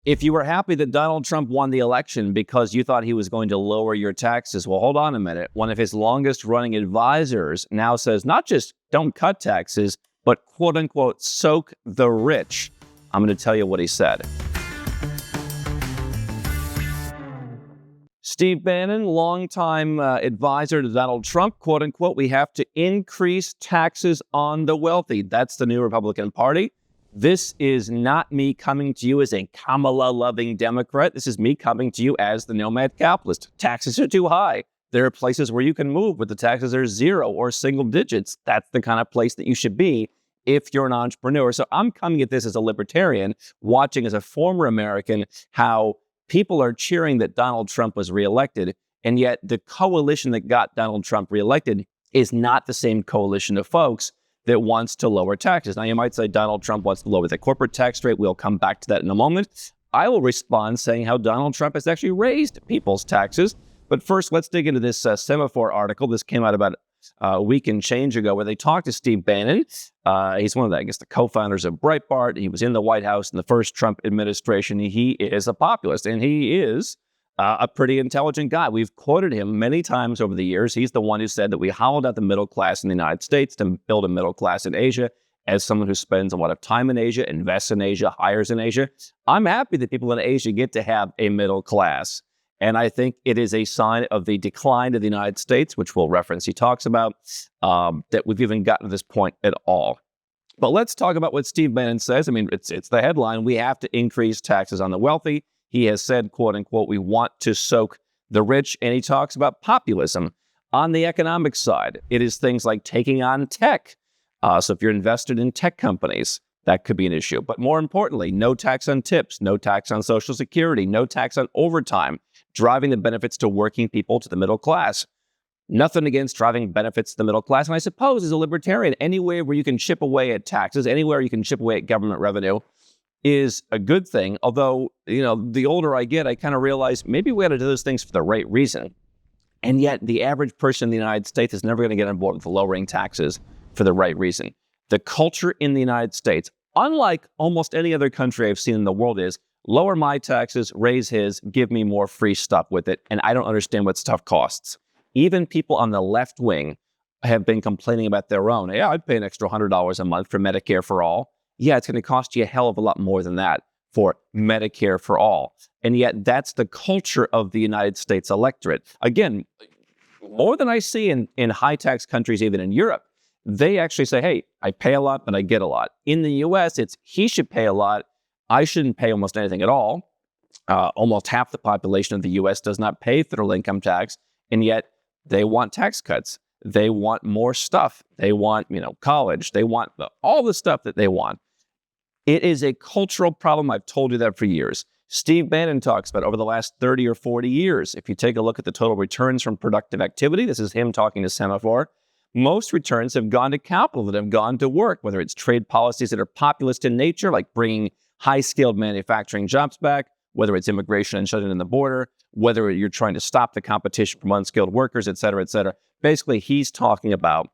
If you were happy that Donald Trump won the election because you thought he was going to lower your taxes, well, hold on a minute. One of his longest running advisors now says not just don't cut taxes, but quote unquote, soak the rich. I'm going to tell you what he said. Steve Bannon, longtime advisor to Donald Trump, quote unquote, we have to increase taxes on the wealthy. That's the new Republican Party. This is not me coming to you as a Kamala-loving Democrat. This is me coming to you as the Nomad Capitalist. Taxes are too high. There are places where you can move, but the taxes are zero or single digits. That's the kind of place that you should be if you're an entrepreneur. So I'm coming at this as a libertarian, watching as a former American how people are cheering that Donald Trump was reelected, and yet the coalition that got Donald Trump reelected is not the same coalition of folks that wants to lower taxes. Now, you might say Donald Trump wants to lower the corporate tax rate. We'll come back to that in a moment. I will respond saying how Donald Trump has actually raised people's taxes. But first, let's dig into this Semaphore article. This came out about a week and change ago where they talked to Steve Bannon. He's one of the co-founders of Breitbart. He was in the White House in the first Trump administration. He is a populist, and he is a pretty intelligent guy. We've quoted him many times over the years. He's the one who said that we hollowed out the middle class in the United States to build a middle class in Asia. As someone who spends a lot of time in Asia, invests in Asia, hires in Asia, I'm happy that people in Asia get to have a middle class. And I think it is a sign of the decline of the United States, which we'll reference. He talks about that we've even gotten to this point at all. But let's talk about what Steve Bannon says. I mean, it's the headline. We have to increase taxes on the wealthy. He has said, quote unquote, we want to soak the rich. And he talks about populism. On the economic side, it is things like taking on tech. So if you're invested in tech companies, that could be an issue. But more importantly, no tax on tips, no tax on Social Security, no tax on overtime, driving the benefits to working people to the middle class. Nothing against driving benefits to the middle class. And I suppose as a libertarian, anywhere where you can chip away at taxes, anywhere you can chip away at government revenue is a good thing. Although, the older I get, I kind of realize maybe we got to do those things for the right reason. And yet the average person in the United States is never going to get on board with lowering taxes for the right reason. The culture in the United States, unlike almost any other country I've seen in the world, is lower my taxes, raise his, give me more free stuff with it. And I don't understand what stuff costs. Even people on the left wing have been complaining about their own. Yeah, I'd pay an extra $100 a month for Medicare for all. Yeah, it's going to cost you a hell of a lot more than that for Medicare for all. And yet that's the culture of the United States electorate. Again, more than I see in high tax countries, even in Europe. They actually say, hey, I pay a lot, but I get a lot. In the US, it's he should pay a lot. I shouldn't pay almost anything at all. Almost half the population of the US does not pay federal income tax. And yet they want tax cuts. They want more stuff. They want, college. They want all the stuff that they want. It is a cultural problem. I've told you that for years. Steve Bannon talks about over the last 30 or 40 years. If you take a look at the total returns from productive activity, this is him talking to Semaphore. Most returns have gone to capital, that have gone to work, whether it's trade policies that are populist in nature, like bringing high-skilled manufacturing jobs back, whether it's immigration and shutting in the border, whether you're trying to stop the competition from unskilled workers, et cetera, et cetera. Basically, he's talking about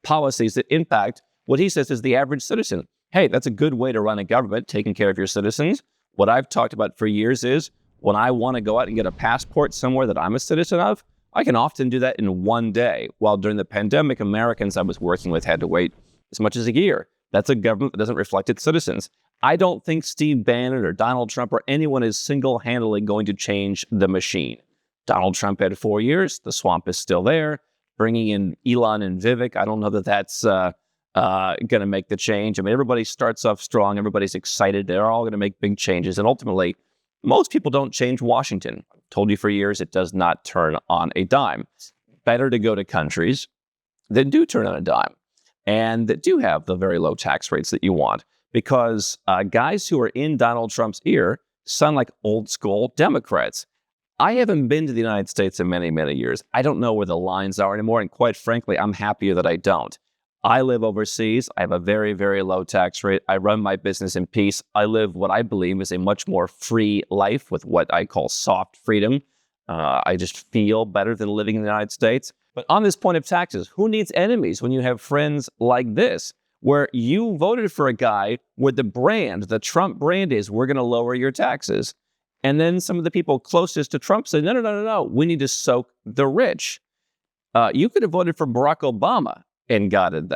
policies that impact what he says is the average citizen. Hey, that's a good way to run a government, taking care of your citizens. What I've talked about for years is when I want to go out and get a passport somewhere that I'm a citizen of, I can often do that in one day. While during the pandemic, Americans I was working with had to wait as much as a year. That's a government that doesn't reflect its citizens. I don't think Steve Bannon or Donald Trump or anyone is single-handedly going to change the machine. Donald Trump had 4 years. The swamp is still there. Bringing in Elon and Vivek, I don't know that that's going to make the change. I mean, everybody starts off strong. Everybody's excited. They're all going to make big changes. And ultimately, most people don't change Washington. I've told you for years, it does not turn on a dime. Better to go to countries that do turn on a dime and that do have the very low tax rates that you want. Because guys who are in Donald Trump's ear sound like old school Democrats. I haven't been to the United States in many, many years. I don't know where the lines are anymore. And quite frankly, I'm happier that I don't. I live overseas. I have a very, very low tax rate. I run my business in peace. I live what I believe is a much more free life with what I call soft freedom. I just feel better than living in the United States. But on this point of taxes, who needs enemies when you have friends like this? where you voted for a guy where the Trump brand is, we're going to lower your taxes. And then some of the people closest to Trump said, no, we need to soak the rich. You could have voted for Barack Obama and gotten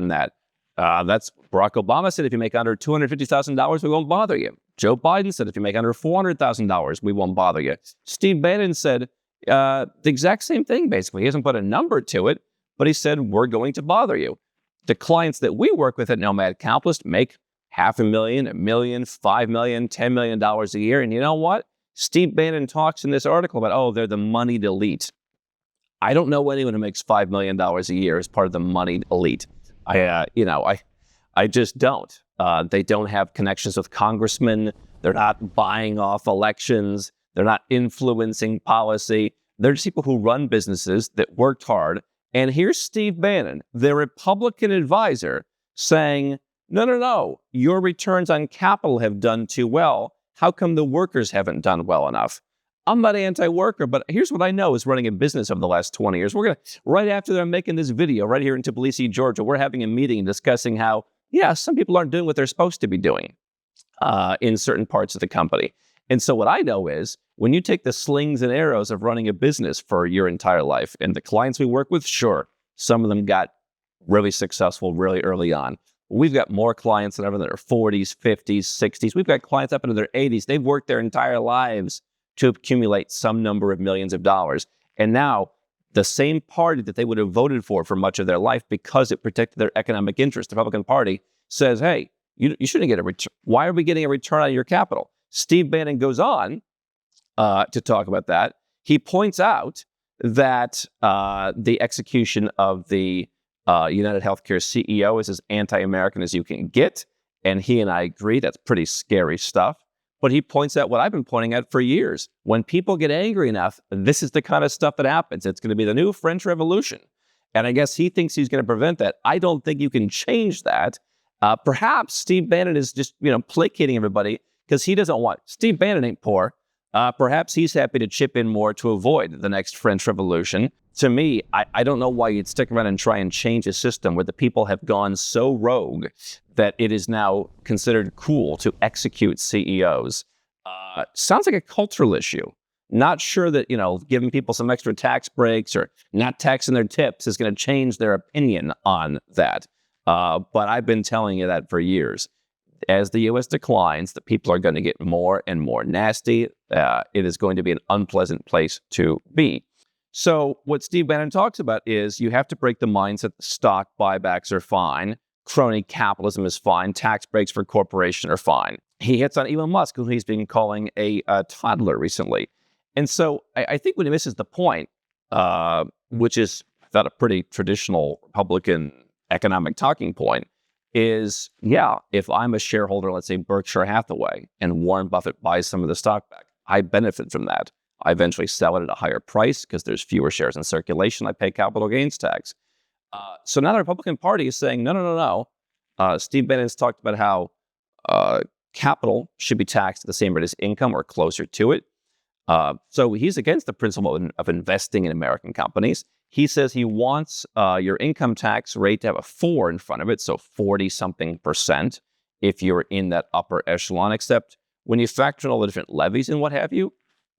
that. That's Barack Obama said, if you make under $250,000, we won't bother you. Joe Biden said, if you make under $400,000, we won't bother you. Steve Bannon said the exact same thing, basically. He hasn't put a number to it, but he said, we're going to bother you. The clients that we work with at Nomad Capitalist make $500,000, $1 million, $5 million, $10 million a year. And you know what? Steve Bannon talks in this article about, they're the moneyed elite. I don't know anyone who makes $5 million a year as part of the moneyed elite. I just don't. They don't have connections with congressmen. They're not buying off elections. They're not influencing policy. They're just people who run businesses that worked hard. And here's Steve Bannon, the Republican advisor, saying, no, your returns on capital have done too well. How come the workers haven't done well enough? I'm not anti-worker, but here's what I know is running a business over the last 20 years. Right after I'm making this video, right here in Tbilisi, Georgia, we're having a meeting discussing how, some people aren't doing what they're supposed to be doing in certain parts of the company. And so what I know is when you take the slings and arrows of running a business for your entire life, and the clients we work with, sure, some of them got really successful really early on. We've got more clients than ever in their 40s, 50s, 60s. We've got clients up into their 80s. They've worked their entire lives to accumulate some number of millions of dollars. And now the same party that they would have voted for much of their life because it protected their economic interest, the Republican Party, says, hey, you shouldn't get a return. Why are we getting a return on your capital? Steve Bannon goes on to talk about that. He points out that the execution of the UnitedHealthcare CEO is as anti-American as you can get. And he and I agree that's pretty scary stuff. But he points out what I've been pointing out for years. When people get angry enough, this is the kind of stuff that happens. It's going to be the new French Revolution. And I guess he thinks he's going to prevent that. I don't think you can change that. Perhaps Steve Bannon is just, placating everybody because he doesn't want. Steve Bannon ain't poor. Perhaps he's happy to chip in more to avoid the next French Revolution. To me, I don't know why you'd stick around and try and change a system where the people have gone so rogue that it is now considered cool to execute CEOs. Sounds like a cultural issue. Not sure that, giving people some extra tax breaks or not taxing their tips is going to change their opinion on that. But I've been telling you that for years. As the U.S. declines, the people are going to get more and more nasty. It is going to be an unpleasant place to be. So what Steve Bannon talks about is you have to break the mindset that stock buybacks are fine, crony capitalism is fine, tax breaks for corporations are fine. He hits on Elon Musk, who he's been calling a toddler recently. And so I think when he misses the point, which is, I thought, a pretty traditional Republican economic talking point, is, if I'm a shareholder, let's say Berkshire Hathaway, and Warren Buffett buys some of the stock back, I benefit from that. I eventually sell it at a higher price because there's fewer shares in circulation. I pay capital gains tax. So now the Republican Party is saying, no. Steve Bannon's talked about how capital should be taxed at the same rate as income or closer to it. So he's against the principle of investing in American companies. He says he wants your income tax rate to have a 4 in front of it, so 40-something% if you're in that upper echelon, except when you factor in all the different levies and what have you,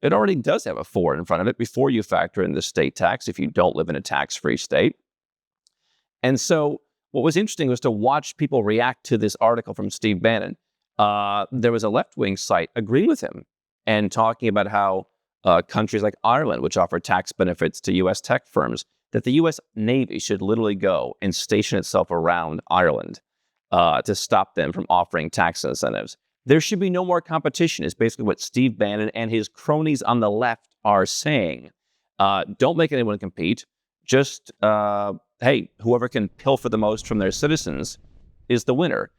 it already does have a 4 in front of it before you factor in the state tax if you don't live in a tax-free state. And so what was interesting was to watch people react to this article from Steve Bannon. There was a left-wing site agreeing with him and talking about how countries like Ireland, which offer tax benefits to U.S. tech firms, that the U.S. Navy should literally go and station itself around Ireland to stop them from offering tax incentives. There should be no more competition is basically what Steve Bannon and his cronies on the left are saying. Don't make anyone compete. Just, hey, whoever can pilfer the most from their citizens is the winner.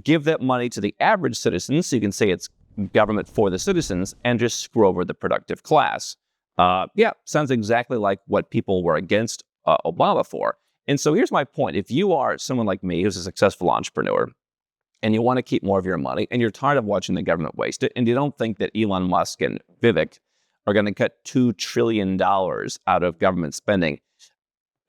Give that money to the average citizen so you can say it's government for the citizens and just screw over the productive class. Sounds exactly like what people were against Obama for. And so here's my point. If you are someone like me who's a successful entrepreneur, and you want to keep more of your money, and you're tired of watching the government waste it, and you don't think that Elon Musk and Vivek are going to cut $2 trillion out of government spending,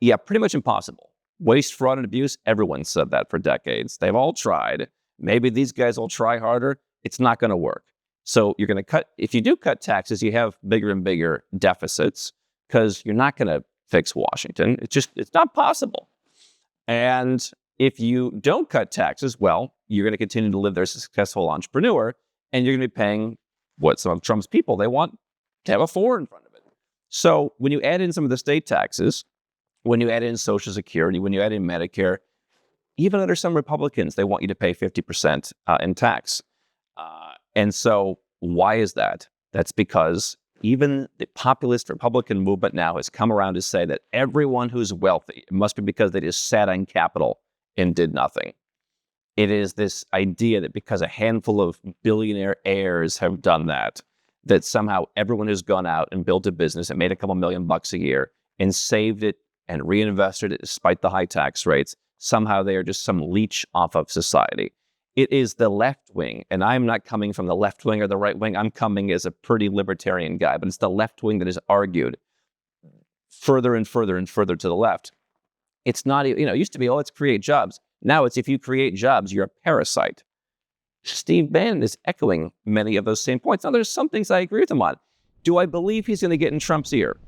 pretty much impossible. Waste, fraud, and abuse, everyone said that for decades. They've all tried. Maybe these guys will try harder. It's not going to work. So you're going to cut, if you do cut taxes, you have bigger and bigger deficits because you're not going to fix Washington. It's not possible. And if you don't cut taxes, well, you're going to continue to live there as a successful entrepreneur, and you're going to be paying what some of Trump's people, they want to have a 4 in front of it. So when you add in some of the state taxes, when you add in Social Security, when you add in Medicare, even under some Republicans, they want you to pay 50% in tax. And so why is that? That's because even the populist Republican movement now has come around to say that everyone who's wealthy, it must be because they just sat on capital and did nothing. It is this idea that because a handful of billionaire heirs have done that, that somehow everyone who's gone out and built a business and made a couple $1,000,000 a year and saved it and reinvested it despite the high tax rates, somehow they are just some leech off of society. It is the left wing, and I'm not coming from the left wing or the right wing. I'm coming as a pretty libertarian guy, but it's the left wing that has argued further and further and further to the left. It's not, it used to be, let's create jobs. Now it's if you create jobs, you're a parasite. Steve Bannon is echoing many of those same points. Now, there's some things I agree with him on. Do I believe he's going to get in Trump's ear?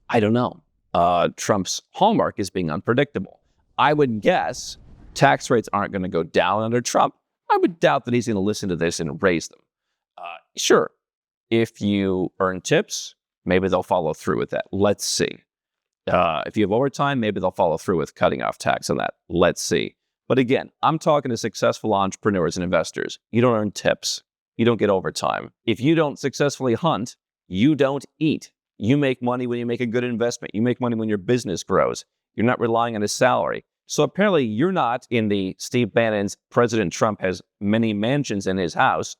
I don't know. Trump's hallmark is being unpredictable. I would guess tax rates aren't going to go down under Trump. I would doubt that he's going to listen to this and raise them. Sure, if you earn tips, maybe they'll follow through with that. Let's see. If you have overtime, maybe they'll follow through with cutting off tax on that. Let's see. But again, I'm talking to successful entrepreneurs and investors. You don't earn tips. You don't get overtime. If you don't successfully hunt, you don't eat. You make money when you make a good investment. You make money when your business grows. You're not relying on a salary. So apparently you're not in the Steve Bannon's President Trump has many mansions in his house.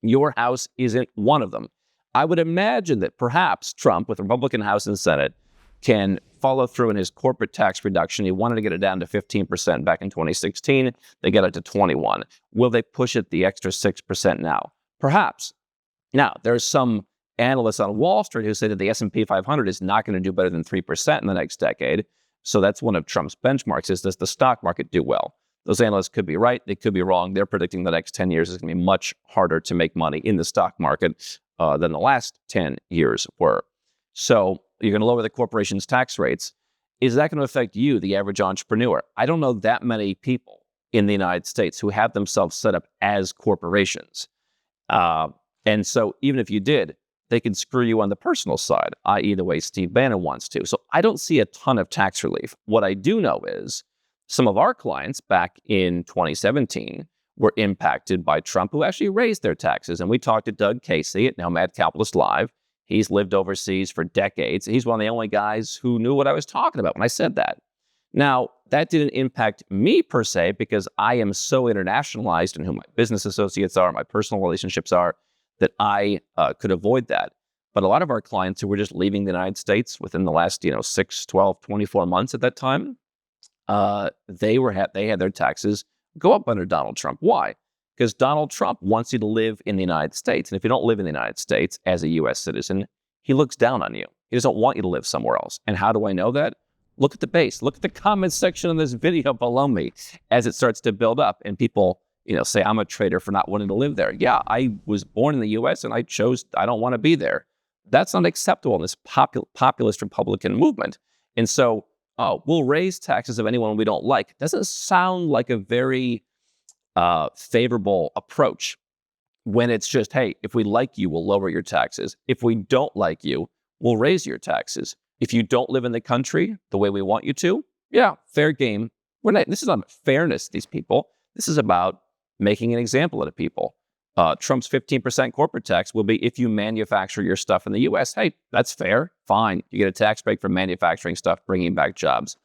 Your house isn't one of them. I would imagine that perhaps Trump, with the Republican House and Senate, can follow through in his corporate tax reduction. He wanted to get it down to 15% back in 2016. They got it to 21%. Will they push it the extra 6% now? Perhaps. Now, there's some analysts on Wall Street who say that the S&P 500 is not going to do better than 3% in the next decade. So that's one of Trump's benchmarks, is does the stock market do well? Those analysts could be right. They could be wrong. They're predicting the next 10 years is going to be much harder to make money in the stock market than the last 10 years were. So you're going to lower the corporation's tax rates. Is that going to affect you, the average entrepreneur? I don't know that many people in the United States who have themselves set up as corporations. And so even if you did, they could screw you on the personal side, i.e. the way Steve Bannon wants to. So I don't see a ton of tax relief. What I do know is some of our clients back in 2017 were impacted by Trump, who actually raised their taxes. And we talked to Doug Casey at Nomad Capitalist Live. He's lived overseas for decades. He's one of the only guys who knew what I was talking about when I said that. Now, that didn't impact me per se because I am so internationalized in who my business associates are, my personal relationships are, that I could avoid that. But a lot of our clients who were just leaving the United States within the last 6, 12, 24 months at that time, they had their taxes go up under Donald Trump. Why? Because Donald Trump wants you to live in the United States. And if you don't live in the United States as a U.S. citizen, he looks down on you. He doesn't want you to live somewhere else. And how do I know that? Look at the base. Look at the comments section of this video below me as it starts to build up. And people say I'm a traitor for not wanting to live there. Yeah, I was born in the U.S. and I don't want to be there. That's not acceptable in this populist Republican movement. And so, we'll raise taxes of anyone we don't like. Doesn't sound like a very favorable approach when it's just, hey, if we like you, we'll lower your taxes. If we don't like you, we'll raise your taxes. If you don't live in the country the way we want you to, yeah, fair game. This is not fairness, these people. This is about making an example of the people. Trump's 15% corporate tax will be if you manufacture your stuff in the U.S. Hey, that's fair. Fine. You get a tax break for manufacturing stuff, bringing back jobs.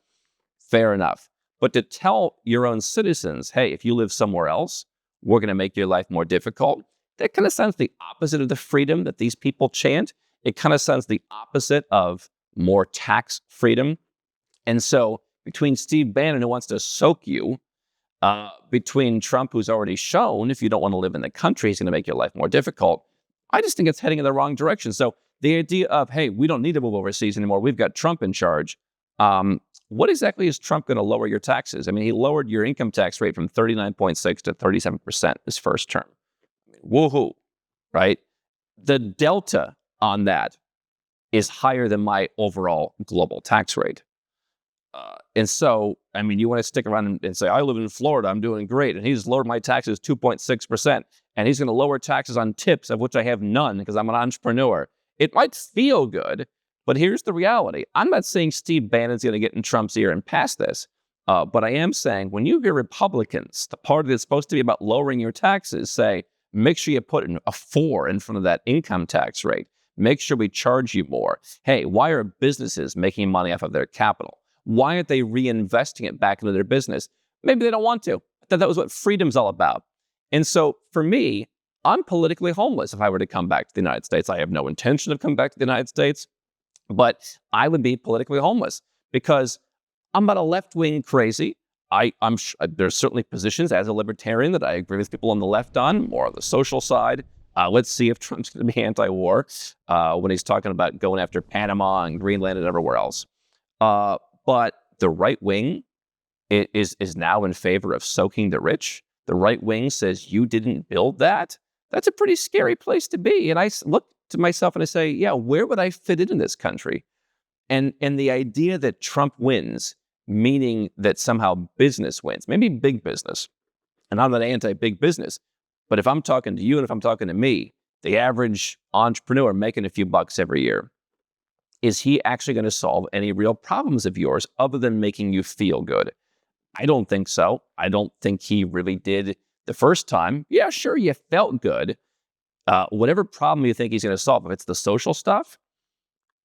Fair enough. But to tell your own citizens, hey, if you live somewhere else, we're going to make your life more difficult, that kind of sounds the opposite of the freedom that these people chant. It kind of sounds the opposite of more tax freedom. And so between Steve Bannon, who wants to soak you, between Trump, who's already shown if you don't want to live in the country, he's going to make your life more difficult, I just think it's heading in the wrong direction. So the idea of, hey, we don't need to move overseas anymore, we've got Trump in charge, What exactly is Trump going to lower your taxes? I mean, he lowered your income tax rate from 39.6 to 37% his first term. Woohoo, right? The delta on that is higher than my overall global tax rate. And so, I mean, you want to stick around and say, I live in Florida, I'm doing great. And he's lowered my taxes 2.6%. And he's going to lower taxes on tips, of which I have none because I'm an entrepreneur. It might feel good, but here's the reality. I'm not saying Steve Bannon's going to get in Trump's ear and pass this. But I am saying when you hear Republicans, the party that's supposed to be about lowering your taxes, say, make sure you put a 4 in front of that income tax rate. Make sure we charge you more. Hey, why are businesses making money off of their capital? Why aren't they reinvesting it back into their business? Maybe they don't want to. I thought that was what freedom's all about. And so for me, I'm politically homeless if I were to come back to the United States. I have no intention of coming back to the United States, but I would be politically homeless because I'm not a left-wing crazy. There's certainly positions as a libertarian that I agree with people on the left on, more on the social side. Let's see if Trump's going to be anti-war when he's talking about going after Panama and Greenland and everywhere else. But the right wing is now in favor of soaking the rich. The right wing says you didn't build that. That's a pretty scary place to be. And I look to myself and I say, yeah, where would I fit in this country? And the idea that Trump wins, meaning that somehow business wins, maybe big business. And I'm not anti-big business. But if I'm talking to you and if I'm talking to me, the average entrepreneur making a few bucks every year, is he actually going to solve any real problems of yours other than making you feel good? I don't think so. I don't think he really did the first time. Yeah, sure, you felt good. Whatever problem you think he's going to solve, if it's the social stuff,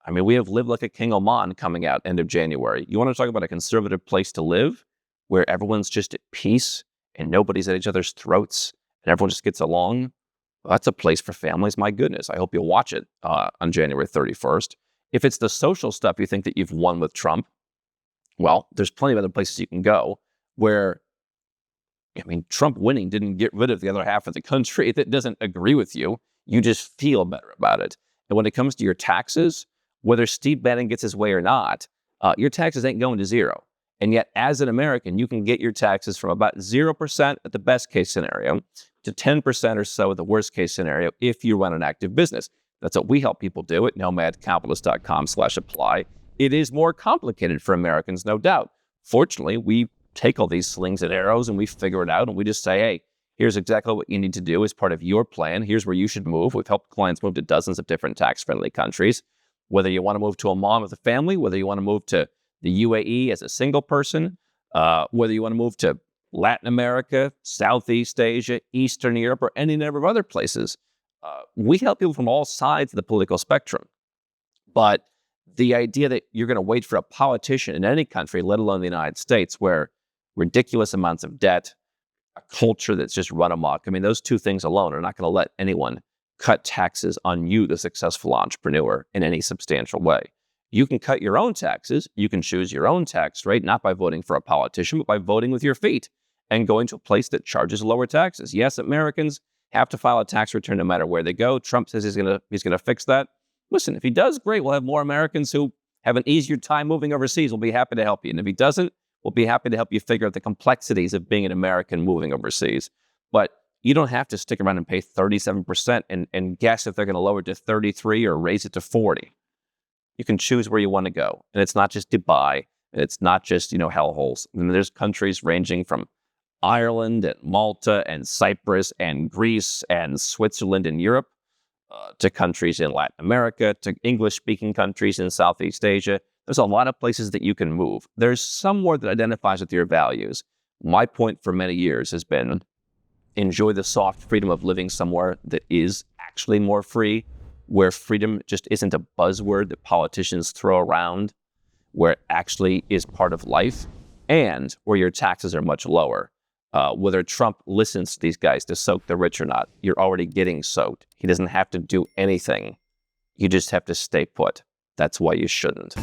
I mean, we have Live Like a King Oman coming out end of January. You want to talk about a conservative place to live where everyone's just at peace and nobody's at each other's throats and everyone just gets along? Well, that's a place for families. My goodness, I hope you'll watch it on January 31st. If it's the social stuff you think that you've won with Trump, well, there's plenty of other places you can go where, I mean, Trump winning didn't get rid of the other half of the country that doesn't agree with you. You just feel better about it. And when it comes to your taxes, whether Steve Bannon gets his way or not, your taxes ain't going to zero. And yet, as an American, you can get your taxes from about 0% at the best case scenario to 10% or so at the worst case scenario if you run an active business. That's what we help people do at nomadcapitalist.com/apply. It is more complicated for Americans, no doubt. Fortunately, we take all these slings and arrows and we figure it out and we just say, hey, here's exactly what you need to do as part of your plan. Here's where you should move. We've helped clients move to dozens of different tax-friendly countries. Whether you want to move to Oman with a family, whether you want to move to the UAE as a single person, whether you want to move to Latin America, Southeast Asia, Eastern Europe, or any number of other places. We help people from all sides of the political spectrum. But the idea that you're going to wait for a politician in any country, let alone the United States, where ridiculous amounts of debt, a culture that's just run amok, I mean, those two things alone are not going to let anyone cut taxes on you, the successful entrepreneur, in any substantial way. You can cut your own taxes. You can choose your own tax rate, not by voting for a politician, but by voting with your feet and going to a place that charges lower taxes. Yes, Americans have to file a tax return no matter where they go. Trump says he's going to fix that. Listen, if he does, great. We'll have more Americans who have an easier time moving overseas. We'll be happy to help you. And if he doesn't, we'll be happy to help you figure out the complexities of being an American moving overseas. But you don't have to stick around and pay 37% and guess if they're going to lower it to 33 or raise it to 40. You can choose where you want to go. And it's not just Dubai. And it's not just, hellholes. I mean, there's countries ranging from Ireland and Malta and Cyprus and Greece and Switzerland in Europe to countries in Latin America, to English-speaking countries in Southeast Asia. There's a lot of places that you can move. There's somewhere that identifies with your values. My point for many years has been enjoy the soft freedom of living somewhere that is actually more free, where freedom just isn't a buzzword that politicians throw around, where it actually is part of life, and where your taxes are much lower. Whether Trump listens to these guys to soak the rich or not, you're already getting soaked. He doesn't have to do anything. You just have to stay put. That's why you shouldn't.